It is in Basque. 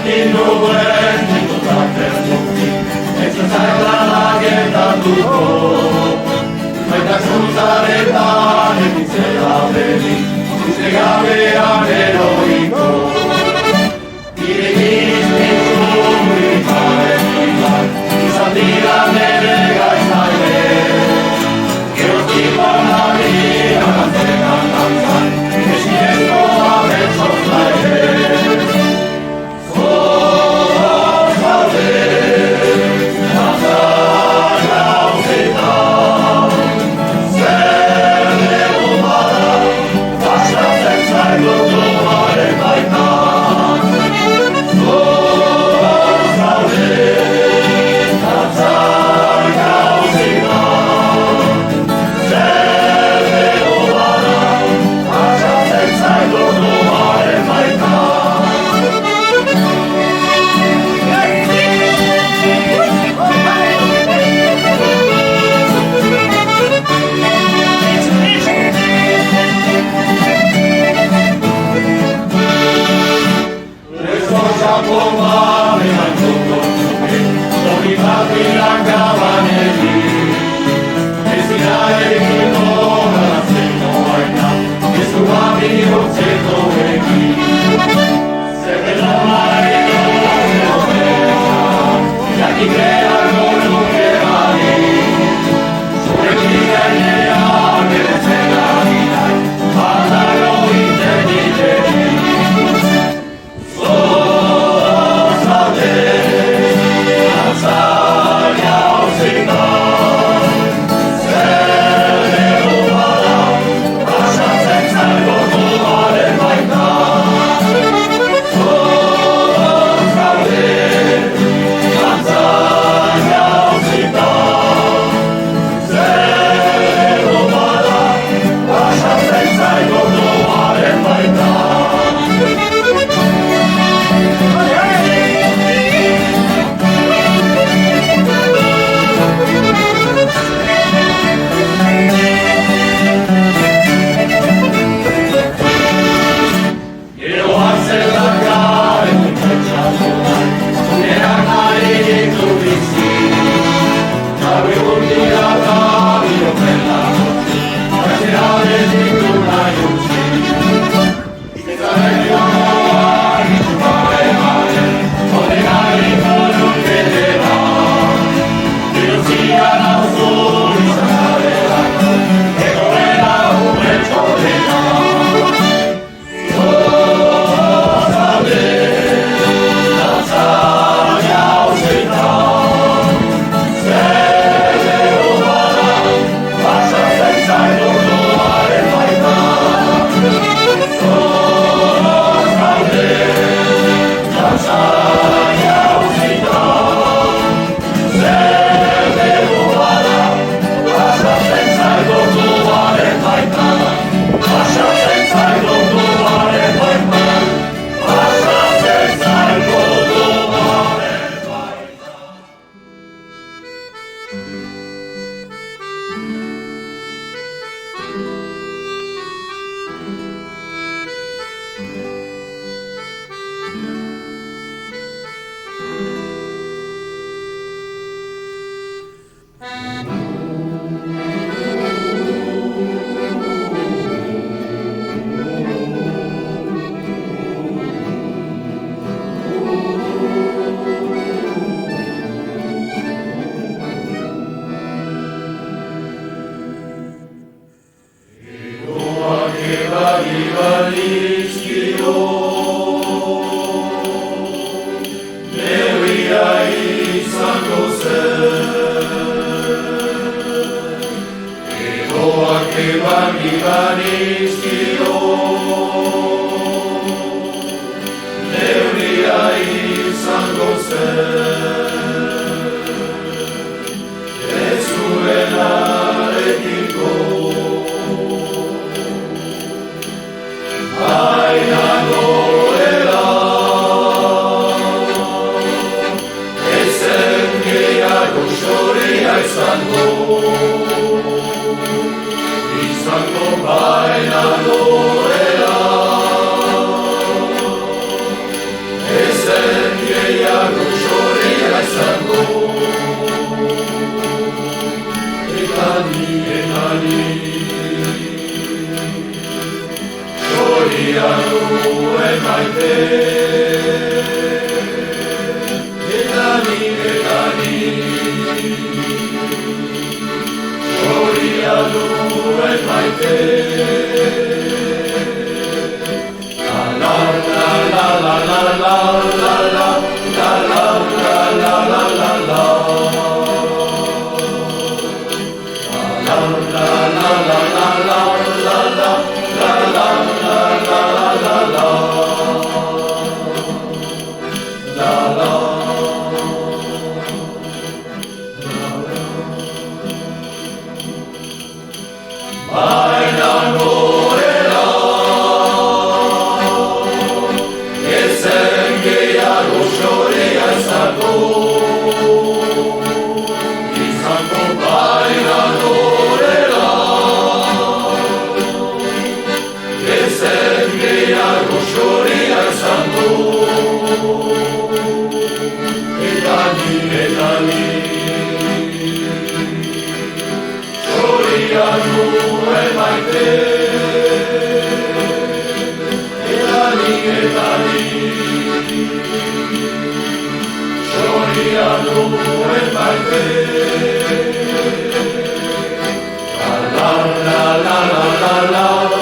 jakin nuen, nikotatzen dukti, etxotzak lagerdatuko. Baitak zuntzaretan egitzela beri, uste gabean eroiko. Irekiz nintzun gritaren ilan, izan dira nere gaitzaile. Geroztik banaria gantzekan dantzan, esinezko abentzotzaile. Izango baina Gloria nuen maite. Eta ni Gloria nuen maite. La la la la la la la la la la la la la la la. La la la la la la la la la la la la la la la. Bailan gorela, ezen gehiago xorea izango, izango bailan gorela, ezen gehiago xorea izango, eta ni Gloria nuen maite. Eta ni Gloria nuen maite. La la la la la la la.